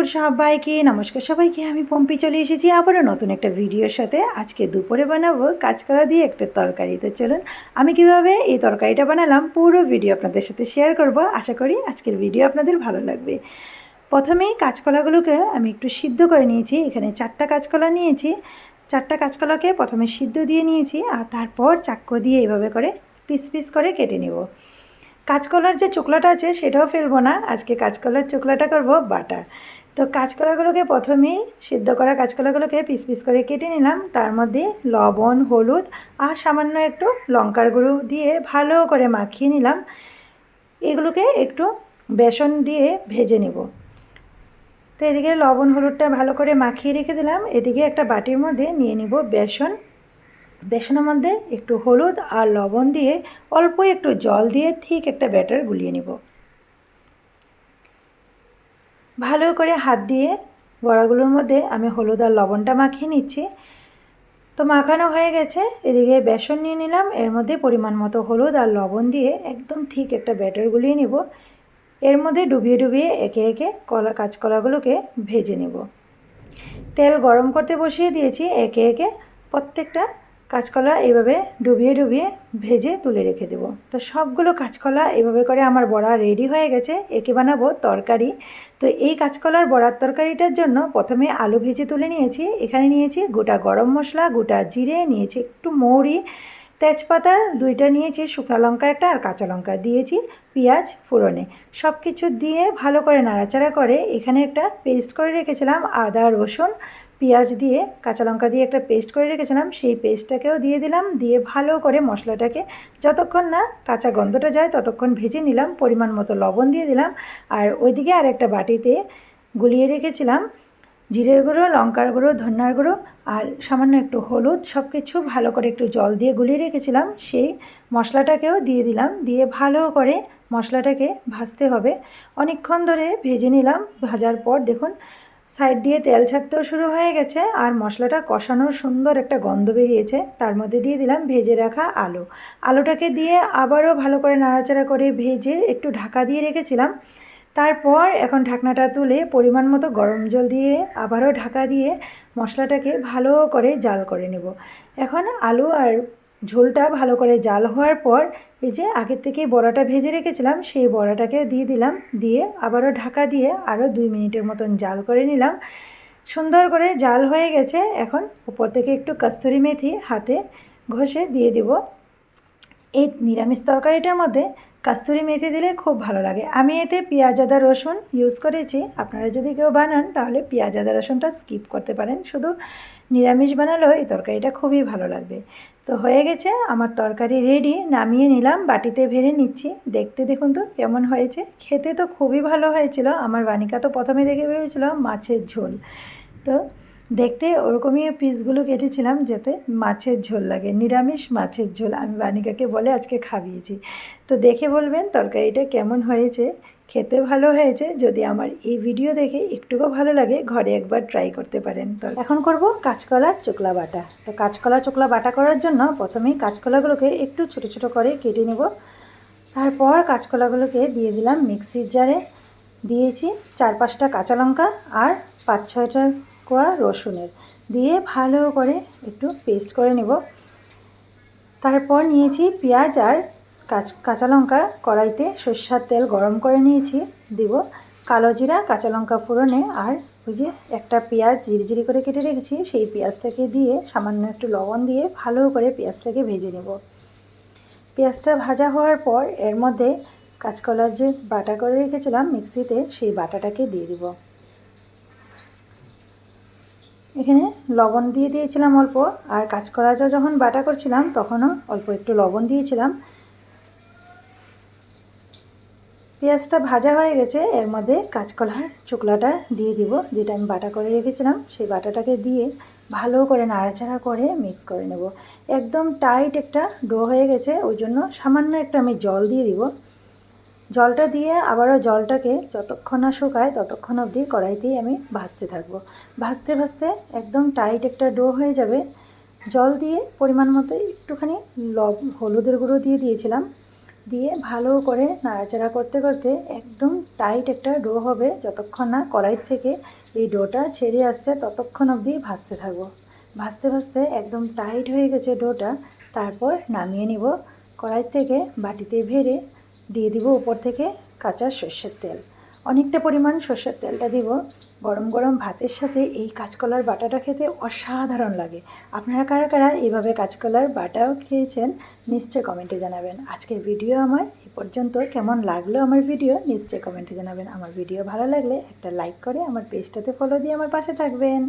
সবাইকে নমস্কার। সবাইকে আমি পম্পি চলে এসেছি আবারও নতুন একটা ভিডিওর সাথে। আজকে দুপুরে বানাবো কাঁচকলা দিয়ে একটা তরকারি। তো চলুন আমি কিভাবে এই তরকারিটা বানালাম পুরো ভিডিও আপনাদের সাথে শেয়ার করব। আশা করি আজকের ভিডিও আপনাদের ভালো লাগবে। প্রথমেই কাঁচকলাগুলোকে আমি একটু সিদ্ধ করে নিয়েছি। এখানে 4টা কাঁচকলা নিয়েছি। 4টা কাঁচকলাকে প্রথমে সিদ্ধ দিয়ে নিয়েছি আর তারপর চাকু দিয়ে এইভাবে করে পিস পিস করে কেটে নেব। কাঁচকলার যে চোকলাটা আছে সেটাও ফেলবো না, আজকে কাঁচকলার চোকলাটা করব বাটা। তো কাঁচকলাগুলোকে প্রথমেই সিদ্ধ করা কাঁচকলাগুলোকে পিস পিস করে কেটে নিলাম। তার মধ্যে লবণ, হলুদ আর সামান্য একটু লঙ্কার গুঁড়ো দিয়ে ভালো করে মাখিয়ে নিলাম। এগুলোকে একটু বেসন দিয়ে ভেজে নেব। তো এদিকে লবণ হলুদটা ভালো করে মাখিয়ে রেখে দিলাম। এদিকে একটা বাটির মধ্যে নিয়ে নিব বেসন। বেসনের মধ্যে একটু হলুদ আর লবণ দিয়ে অল্প একটু জল দিয়ে ঠিক একটা ব্যাটার গুলিয়ে নেব। ভালো করে হাত দিয়ে বড়াগুলোর মধ্যে আমি হলুদ আর লবণটা মাখিয়ে নিচ্ছি। তো মাখানো হয়ে গেছে। এদিকে বেসন নিয়ে নিলাম, এর মধ্যে পরিমাণ মতো হলুদ আর লবণ দিয়ে একদম ঠিক একটা ব্যাটার গুলিয়ে নেব। এর মধ্যে ডুবিয়ে ডুবিয়ে একে একে কাঁচকলাগুলোকে ভেজে নেব। তেল গরম করতে বসিয়ে দিয়েছি। একে একে প্রত্যেকটা কাঁচকলা এইভাবে ডুবিয়ে ডুবিয়ে ভেজে তুলে রেখে দেব। তো সবগুলো কাঁচকলা এভাবে করে আমার বড়া রেডি হয়ে গেছে। একে বানাবো তরকারি। তো এই কাঁচকলার বড়ার তরকারিটার জন্য প্রথমে আলু ভেজে তুলে নিয়েছি। এখানে নিয়েছি গোটা গরম মশলা, গোটা জিরে, নিয়েছি একটু মৌরি, তেজপাতা 2টা নিয়েছি, শুকনো লঙ্কা একটা আর কাঁচা লঙ্কা দিয়েছি, পেঁয়াজ ফোড়নে। সব কিছু দিয়ে ভালো করে নাড়াচাড়া করে এখানে একটা পেস্ট করে রেখেছিলাম আদা রসুন পেঁয়াজ দিয়ে কাঁচা লঙ্কা দিয়ে একটা পেস্ট করে রেখেছিলাম, সেই পেস্টটাকেও দিয়ে দিলাম। দিয়ে ভালো করে মশলাটাকে যতক্ষণ না কাঁচা গন্ধটা যায় ততক্ষণ ভেজে নিলাম। পরিমাণ মতো লবণ দিয়ে দিলাম। আর ওইদিকে আর একটা বাটিতে গুলিয়ে রেখেছিলাম জিরের গুঁড়ো, লঙ্কার গুঁড়ো, ধনিয়ার গুঁড়ো আর সামান্য একটু হলুদ। সব কিছু ভালো করে একটু জল দিয়ে গুলিয়ে রেখেছিলাম, সেই মশলাটাকেও দিয়ে দিলাম। দিয়ে ভালো করে মশলাটাকে ভাজতে হবে। অনেকক্ষণ ধরে ভেজে নিলাম। ভাজার পর দেখুন সাইড দিয়ে তেল ছাড়তেও শুরু হয়ে গেছে আর মশলাটা কষানোর সুন্দর একটা গন্ধ বেরিয়েছে। তার মধ্যে দিয়ে দিলাম ভেজে রাখা আলু। আলুটাকে দিয়ে আবারও ভালো করে নাড়াচাড়া করে ভেজে একটু ঢাকা দিয়ে রেখেছিলাম। তারপর এখন ঢাকনাটা তুলে পরিমাণ মতো গরম জল দিয়ে আবারও ঢাকা দিয়ে মশলাটাকে ভালো করে জাল করে নেব। এখন আলু আর ঝোলটা ভালো করে জাল হওয়ার পর এই যে আগের থেকেই বড়াটা ভেজে রেখেছিলাম সেই বড়াটাকে দিয়ে দিলাম। দিয়ে আবারও ঢাকা দিয়ে আরও 2 মিনিটের মতন জাল করে নিলাম। সুন্দর করে জাল হয়ে গেছে। এখন উপর থেকে একটু কস্তুরি মেথি হাতে ঘষে দিয়ে দেব। এই নিরামিষ তরকারিটার মধ্যে কস্তুরি মেথি দিলে খুব ভালো লাগে। আমি এতে পেঁয়াজ আদা রসুন ইউজ করেছি। আপনারা যদি কেউ বানান তাহলে পেঁয়াজ আদা রসুনটা স্কিপ করতে পারেন, শুধু নিরামিষ বানালেও এই তরকারিটা খুবই ভালো লাগবে। তো হয়ে গেছে আমার তরকারি রেডি, নামিয়ে নিলাম, বাটিতে ভেড়ে নিচ্ছি। দেখতে দেখুন তো কেমন হয়েছে। খেতে তো খুবই ভালো হয়েছিল। আমার বানিকা তো প্রথমে দেখে ভেবেছিল মাছের ঝোল, তো দেখতে ওরকমই পিসগুলো কেটেছিলাম যাতে মাছের ঝোল লাগে, নিরামিষ মাছের ঝোল। আমি বানিকাকে বলে আজকে খাইয়েছি। তো দেখে বলবেন তরকারিটা কেমন হয়েছে। খেতে ভালো হয়েছে। যদি আমার এই ভিডিও দেখে একটুকু ভালো লাগে ঘরে একবার ট্রাই করতে পারেন। তো এখন করব কাঁচকলার চোকলা বাটা। তো কাঁচকলা চোকলা বাটা করার জন্য প্রথমেই কাঁচকলাগুলোকে একটু ছোট ছোট করে কেটে নেব। তারপর কাঁচকলাগুলোকে দিয়ে দিলাম মিক্সির জারে। দিয়েছি 4-5টা কাঁচা লঙ্কা আর 5-6টা কোয়া রসুনের, দিয়ে ভালো করে একটু পেস্ট করে নেব। তারপর নিয়েছি পেঁয়াজ আর কাঁচা লঙ্কা। কড়াইতে সরষের তেল গরম করে নিয়েছি, দিব কালো জিরা, কাঁচা লঙ্কা ফোড়নে আর ওই যে একটা পেঁয়াজ জিরিজিরি করে কেটে রেখেছি সেই পেঁয়াজটাকে দিয়ে সামান্য একটু লবণ দিয়ে ভালো করে পেঁয়াজটাকে ভেজে নেব। পেঁয়াজটা ভাজা হওয়ার পর এর মধ্যে কাঁচকলার যে বাটা করে রেখেছিলাম মিক্সিতে সেই বাটাটাকে দিয়ে দিব। এখানে লবণ দিয়ে দিয়েছিলাম অল্প, আর কাঁচকলাটা যখন বাটা করছিলাম তখনও অল্প একটু লবণ দিয়েছিলাম। পেঁয়াজটা ভাজা হয়ে গেছে, এর মধ্যে কাঁচকলার চোকলাটা দিয়ে দিব যেটা আমি বাটা করে রেখেছিলাম। সেই বাটাটাকে দিয়ে ভালো করে নাড়াচাড়া করে মিক্স করে নেব। একদম টাইট একটা ডো হয়ে গেছে, ওই জন্য সামান্য একটু আমি জল দিয়ে দিব। জলটা দিয়ে আবারও জলটাকে যতক্ষণ না শুকায় ততক্ষণ অবধি কড়াইতেই আমি ভাজতে থাকবো। ভাজতে ভাজতে একদম টাইট একটা ডো হয়ে যাবে। জল দিয়ে পরিমাণ মতো একটুখানি হলুদের গুঁড়ো দিয়ে দিয়েছিলাম, দিয়ে ভালো করে নাড়াচাড়া করতে করতে একদম টাইট একটা ডো হবে। যতক্ষণ না কড়াই থেকে এই ডোটা ছেড়ে আসছে ততক্ষণ অবধি ভাজতে থাকবো। ভাজতে ভাজতে একদম টাইট হয়ে গেছে ডোটা। তারপর নামিয়ে নিব কড়াই থেকে, বাটিতে ভেড়ে দিয়ে দিব উপর থেকে কাঁচা সর্ষের তেল। অনেকটা পরিমাণ সর্ষের তেলটা দিব। গরম গরম ভাতের সাথে এই কাঁচকলার বাটাটা খেতে অসাধারণ লাগে। আপনারা কারা কারা এইভাবে কাঁচকলার বাটাও খেয়েছেন নিশ্চয়ই কমেন্টে জানাবেন। আজকের ভিডিও আমার এই পর্যন্ত। কেমন লাগলো আমার ভিডিও নিশ্চয়ই কমেন্টে জানাবেন। আমার ভিডিও ভালো লাগলে একটা লাইক করে আমার পেজটাতে ফলো দিয়ে আমার পাশে থাকবেন।